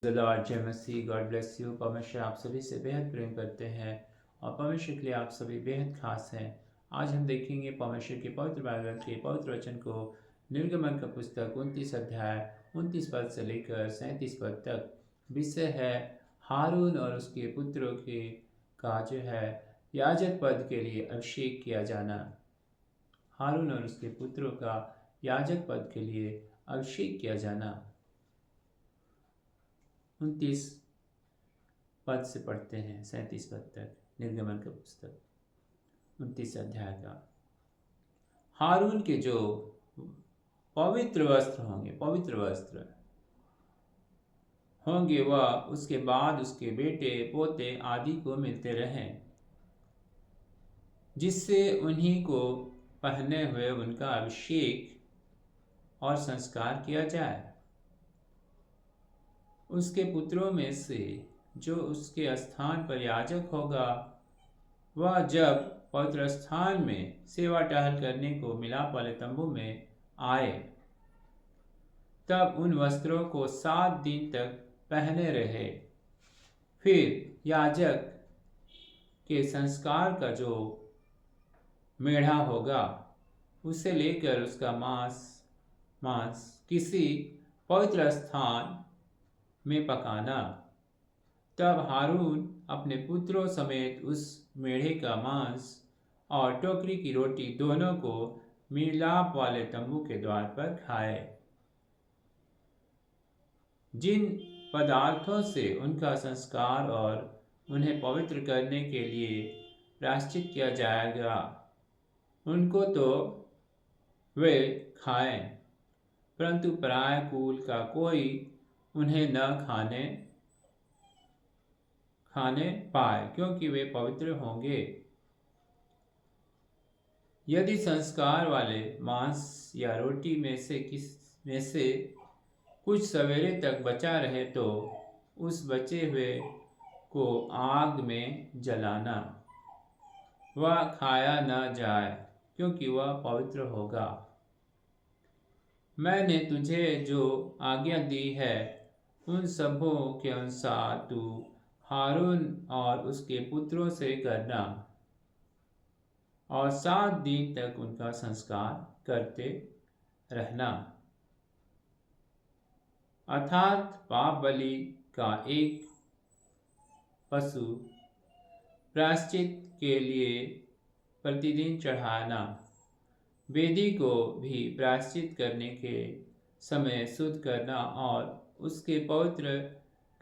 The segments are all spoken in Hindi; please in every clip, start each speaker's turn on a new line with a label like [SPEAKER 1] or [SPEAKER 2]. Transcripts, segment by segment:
[SPEAKER 1] द लॉर्ड जय मसीह। God bless you. परमेश्वर आप सभी से बेहद प्रेम करते हैं और परमेश्वर के लिए आप सभी बेहद खास हैं। आज हम देखेंगे परमेश्वर के पवित्र बाइबल के पवित्र वचन को। निर्गमन का पुस्तक 29 अध्याय 29 पद से लेकर 37 पद तक। विषय है हारून और उसके पुत्रों के का जो है याजक पद के लिए अभिषेक किया जाना। हारून और उसके पुत्रों का याजक पद के लिए अभिषेक किया जाना। 29 पद से पढ़ते हैं 37 पद तक। निर्गमन का पुस्तक 29 अध्याय का। हारून के जो पवित्र वस्त्र होंगे वह उसके बाद उसके बेटे पोते आदि को मिलते रहें, जिससे उन्हीं को पहने हुए उनका अभिषेक और संस्कार किया जाए। उसके पुत्रों में से जो उसके स्थान पर याजक होगा, वह जब पवित्र स्थान में सेवा टहल करने को मिलाप वाले तंबू में आए, तब उन वस्त्रों को 7 दिन तक पहने रहे। फिर याजक के संस्कार का जो मेढ़ा होगा, उसे लेकर उसका मांस किसी पवित्र स्थान में पकाना। तब हारून अपने पुत्रों समेत उस मेढ़े का मांस और टोकरी की रोटी दोनों को मिलाप वाले तंबू के द्वार पर खाए। जिन पदार्थों से उनका संस्कार और उन्हें पवित्र करने के लिए प्रायश्चित किया जाएगा, उनको तो वे खाएं, परंतु पराय कुल का कोई उन्हें न खाने पाए, क्योंकि वे पवित्र होंगे। यदि संस्कार वाले मांस या रोटी में से कुछ सवेरे तक बचा रहे, तो उस बचे हुए को आग में जलाना, वह खाया न जाए, क्योंकि वह पवित्र होगा। मैंने तुझे जो आज्ञा दी है, उन सबों के अनुसार तू हारून और उसके पुत्रों से करना और 7 दिन तक उनका संस्कार करते रहना। अर्थात पाप बलि का एक पशु प्रायश्चित के लिए प्रतिदिन चढ़ाना। वेदी को भी प्रायश्चित करने के समय शुद्ध करना और उसके पवित्र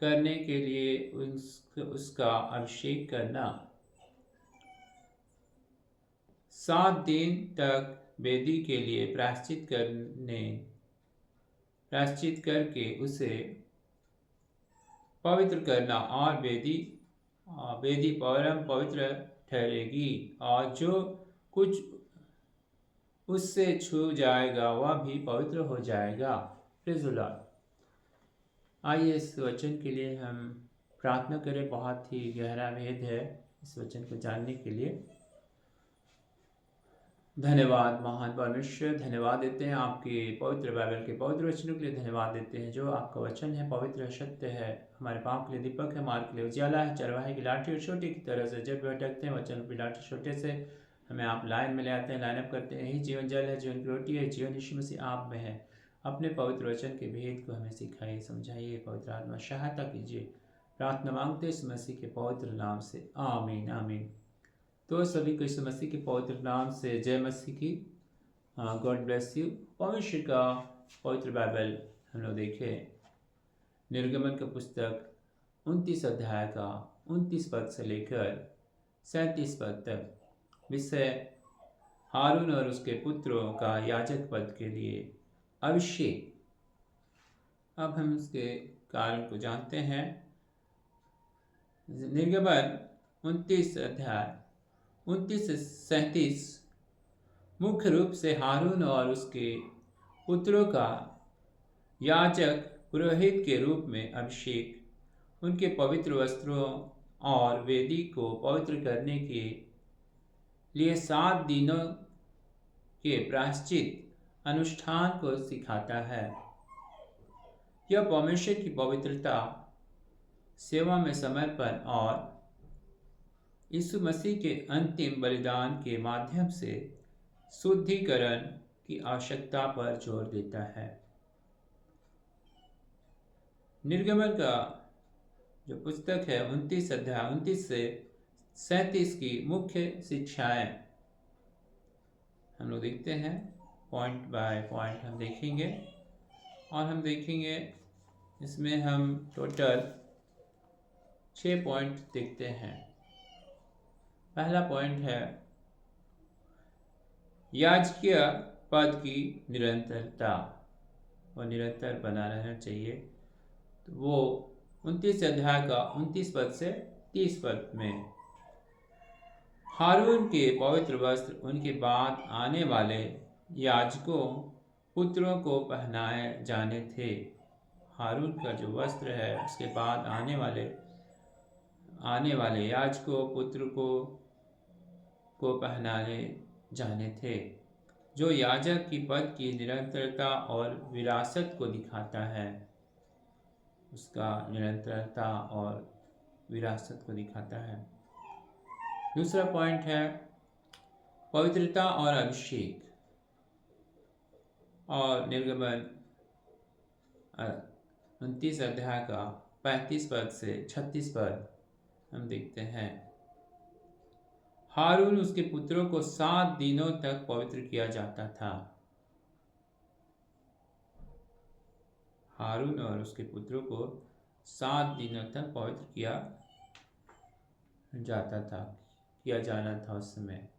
[SPEAKER 1] करने के लिए उसका अभिषेक करना। 7 दिन तक वेदी के लिए प्रायश्चित करके उसे पवित्र करना, और वेदी परम पवित्र ठहरेगी, और जो कुछ उससे छू जाएगा वह भी पवित्र हो जाएगा। Praise the Lord. आइए इस वचन के लिए हम प्रार्थना करें। बहुत ही गहरा भेद है इस वचन को जानने के लिए। धन्यवाद महान परमेश्वर, धन्यवाद देते हैं आपके पवित्र बाइबल के पवित्र वचनों के लिए। धन्यवाद देते हैं जो आपका वचन है पवित्र सत्य है, हमारे पाप के लिए दीपक है, मार्ग के लिए उजियाला है। चरवाहे की लाठी और छोटे की तरह से जब भटकते हैं, वचन की लाठी छोटे से हमें आप लाइन में ले आते हैं, लाइन अप करते हैं। यही जीवन जल है, जीवन की रोटी है, जीवन यीशु मसीह आप में है। अपने पवित्र वचन के भेद को हमें सिखाइए, समझाइए। पवित्र आत्मा सहायता कीजिए। प्रार्थना मांगते इस मसीह के पवित्र नाम से, आमीन आमीन। तो सभी को इस मसीह के पवित्र नाम से जय मसीह की। God bless you. परमेश्वर का पवित्र बाइबल हम लोग देखें। निर्गमन का पुस्तक 29 अध्याय का 29 पद से लेकर 37 पद तक। विषय हारून और उसके पुत्रों का याजक पद के लिए अभिषेक। अब हम उसके कारण को जानते हैं। निर्गमन 29 अध्याय 29 से 37 मुख्य रूप से हारून और उसके पुत्रों का याजक पुरोहित के रूप में अभिषेक, उनके पवित्र वस्त्रों और वेदी को पवित्र करने के लिए 7 दिनों के प्रायश्चित अनुष्ठान को सिखाता है। यह परमेश्वर की पवित्रता सेवा में समर्पण और यीशु मसीह के अंतिम बलिदान के माध्यम से शुद्धिकरण की आवश्यकता पर जोर देता है। निर्गमन का जो पुस्तक है 29 अध्याय 29 से 37 की मुख्य शिक्षाएं हम लोग देखते हैं, पॉइंट बाय पॉइंट हम देखेंगे और हम देखेंगे इसमें हम टोटल 6 पॉइंट देखते हैं। पहला पॉइंट है याजकीय पद की निरंतरता, वो निरंतर बना रहना चाहिए। तो वो 29 अध्याय का 29 पद से 30 पद में हारून के पवित्र वस्त्र उनके बाद आने वाले याजकों पुत्रों को पहनाए जाने थे। हारून का जो वस्त्र है उसके बाद आने वाले याजकों पुत्र को पहनाए जाने थे, जो याजक की पद की निरंतरता और विरासत को दिखाता है। उसका निरंतरता और विरासत को दिखाता है। दूसरा पॉइंट है पवित्रता और अभिषेक, और निर्गमन 29 अध्याय का 35 पद से 36 पद हम देखते हैं। हारून उसके पुत्रों को 7 दिनों तक पवित्र किया जाता था। हारून और उसके पुत्रों को 7 दिनों तक पवित्र किया जाना था उस समय,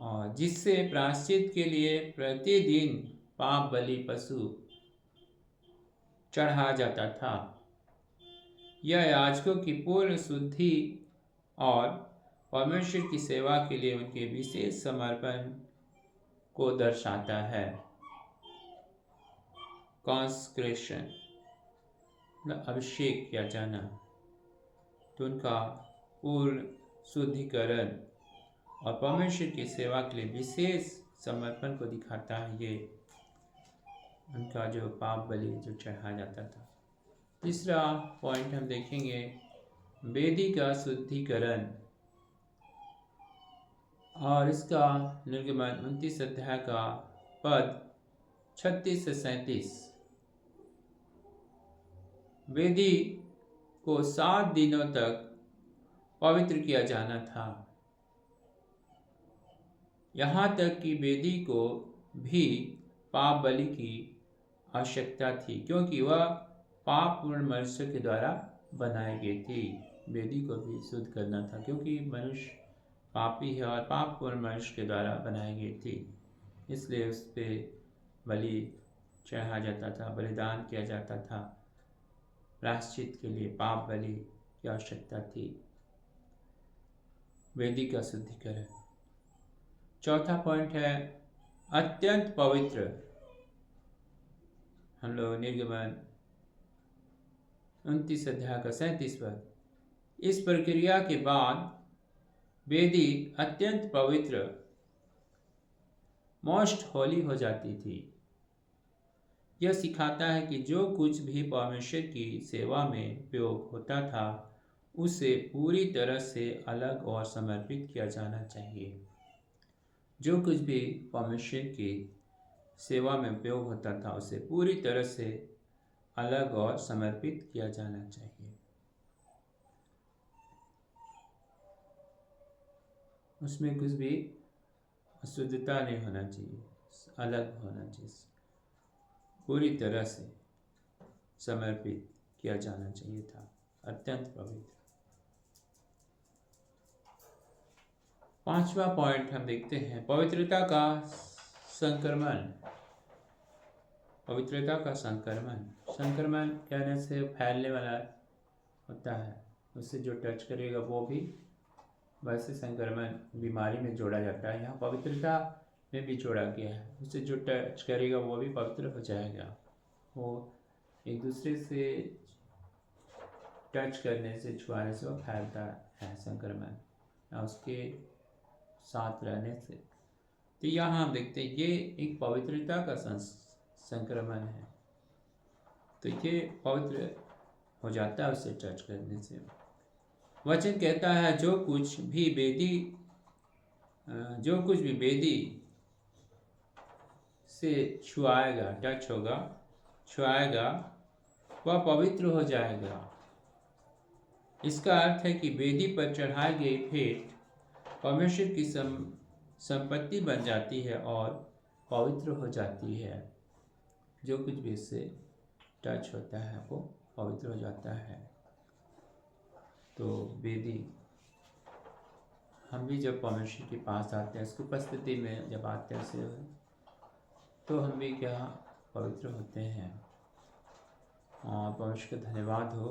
[SPEAKER 1] और जिससे प्रायश्चित के लिए प्रतिदिन पाप बलि पशु चढ़ाया जाता था। यह याजकों की पूर्ण शुद्धि और परमेश्वर की सेवा के लिए उनके विशेष समर्पण को दर्शाता है। कॉन्सक्रेशन मतलब अभिषेक किया जाना, तो उनका पूर्ण शुद्धिकरण और परमेश्वर की सेवा के लिए विशेष समर्पण को दिखाता है। ये उनका जो पाप बलि जो चढ़ाया जाता था। तीसरा पॉइंट हम देखेंगे वेदी का शुद्धिकरण, और इसका निर्गमन 29 अध्याय का पद 36 से 37। वेदी को 7 दिनों तक पवित्र किया जाना था, यहाँ तक कि वेदी को भी पाप बलि की आवश्यकता थी, क्योंकि वह पापपूर्ण मनुष्य के द्वारा बनाई गई थी। वेदी को भी शुद्ध करना था, क्योंकि मनुष्य पापी है और पापपूर्ण मनुष्य के द्वारा बनाई गई थी, इसलिए उस पर बलि चढ़ाया जाता था, बलिदान किया जाता था। प्रायश्चित के लिए पाप बलि की आवश्यकता थी। वेदी का शुद्धिकरण। चौथा पॉइंट है अत्यंत पवित्र। हम लोग निर्गमन 29 अध्याय का 37 पद। इस प्रक्रिया के बाद वेदी अत्यंत पवित्र मोस्ट होली हो जाती थी। यह सिखाता है कि जो कुछ भी परमेश्वर की सेवा में उपयोग होता था उसे पूरी तरह से अलग और समर्पित किया जाना चाहिए। जो कुछ भी परमेश्वर की सेवा में उपयोग होता था उसे पूरी तरह से अलग और समर्पित किया जाना चाहिए। उसमें कुछ भी अशुद्धता नहीं होना चाहिए, अलग होना चाहिए, पूरी तरह से समर्पित किया जाना चाहिए था। अत्यंत पवित्र। पांचवा पॉइंट हम देखते हैं पवित्रता का संक्रमण। पवित्रता का संक्रमण। संक्रमण कहने से फैलने वाला होता है, उससे जो टच करेगा वो भी वैसे संक्रमण बीमारी में जोड़ा जाता है। यहाँ पवित्रता में भी जोड़ा गया है, उससे जो टच करेगा वो भी पवित्र हो जाएगा। वो एक दूसरे से टच करने से, छुआने से वो फैलता है संक्रमण, या उसके साथ रहने से। तो यहाँ हम देखते हैं ये एक पवित्रता का संक्रमण है। तो ये पवित्र हो जाता है उससे टच करने से। वचन कहता है जो कुछ भी वेदी से छुआएगा, टच होगा, छुआएगा, वह पवित्र हो जाएगा। इसका अर्थ है कि वेदी पर चढ़ाई गई भेंट परमेश्वर की संपत्ति बन जाती है और पवित्र हो जाती है। जो कुछ भी इससे टच होता है वो पवित्र हो जाता है। तो वेदी, हम भी जब परमेश्वर के पास आते हैं, उसकी उपस्थिति में जब आते हैं तो हम भी क्या पवित्र होते हैं। और परमेश्वर का धन्यवाद हो,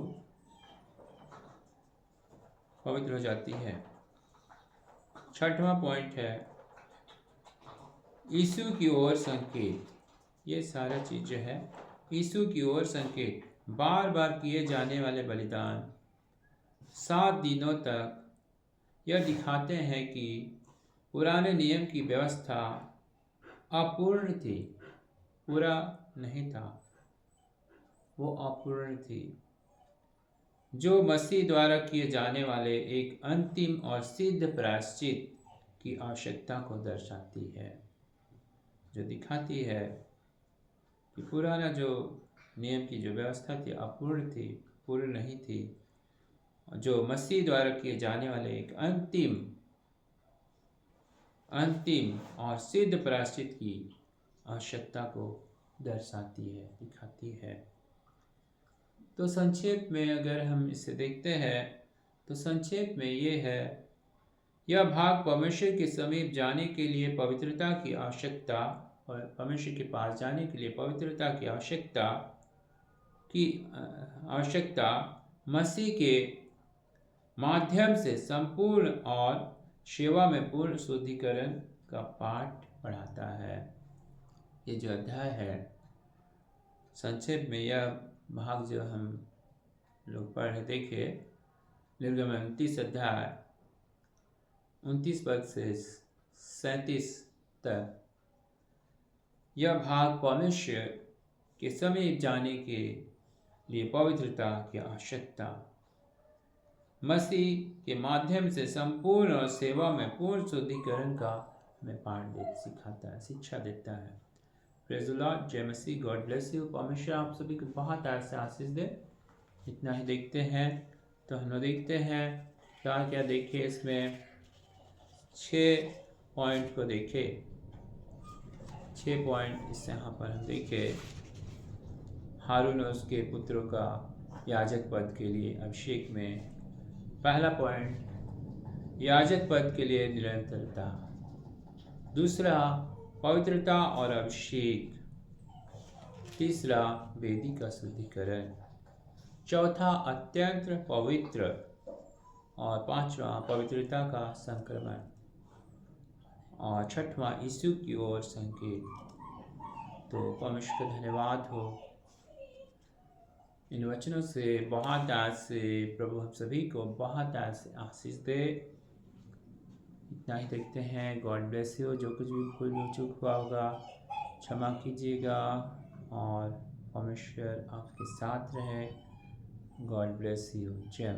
[SPEAKER 1] पवित्र हो जाती है। 6वां पॉइंट है यीशु की ओर संकेत। ये सारा चीज जो है यीशु की ओर संकेत। बार बार किए जाने वाले बलिदान 7 दिनों तक यह दिखाते हैं कि पुराने नियम की व्यवस्था अपूर्ण थी, पूरा नहीं था, वो अपूर्ण थी, जो मसीह द्वारा किए जाने वाले एक अंतिम और सिद्ध प्रायश्चित की आवश्यकता को दर्शाती है, जो दिखाती है कि पुराना जो नियम की जो व्यवस्था थी अपूर्ण थी, पूर्ण नहीं थी, जो मसीह द्वारा किए जाने वाले एक अंतिम और सिद्ध प्रायश्चित की आवश्यकता को दर्शाती है, दिखाती है। तो संक्षेप में अगर हम इसे देखते हैं तो संक्षेप में ये है, यह भाग परमेश्वर के समीप जाने के लिए पवित्रता की आवश्यकता और परमेश्वर के पास जाने के लिए पवित्रता की आवश्यकता मसीह के माध्यम से संपूर्ण और सेवा में पूर्ण शुद्धिकरण का पाठ पढ़ाता है। ये जो अध्याय है, संक्षेप में यह भाग जो हम लोग पढ़े देखे, निर्गमन 29 अध्याय 29 पद से 37 तक, यह भाग परमेश्वर के समीप जाने के लिए पवित्रता की आवश्यकता, मसीह के माध्यम से संपूर्ण और सेवा में पूर्ण शुद्धिकरण का हमें पाठ सिखाता है, शिक्षा देता है। प्रेज़ द लॉर्ड, जय मसीह, गॉड ब्लेस यू। परमेश्वर आप सभी को बहुत ऐसे आशीष दे। इतना ही देखते हैं तो हम लोग देखते हैं क्या क्या देखे इसमें। 6 पॉइंट को देखे, 6 पॉइंट इस यहाँ पर हम देखे। हारून और उसके पुत्रों का याजक पद के लिए अभिषेक में। पहला पॉइंट, याजक पद के लिए निरंतरता। दूसरा, पवित्रता और अभिषेक। तीसरा, वेदी का शुद्धिकरण। चौथा, अत्यंत पवित्र। और पांचवा, पवित्रता का संक्रमण। और छठवां, यीशु की ओर संकेत। तो परमेश्वर का धन्यवाद हो, इन वचनों से बहुत आज से प्रभु हम सभी को बहुत आज से आशीष दे। इतना ही देखते हैं। God bless you. जो कुछ भी भूल चूक हुआ होगा क्षमा कीजिएगा और परमेश्वर आपके साथ रहे। God bless you. जय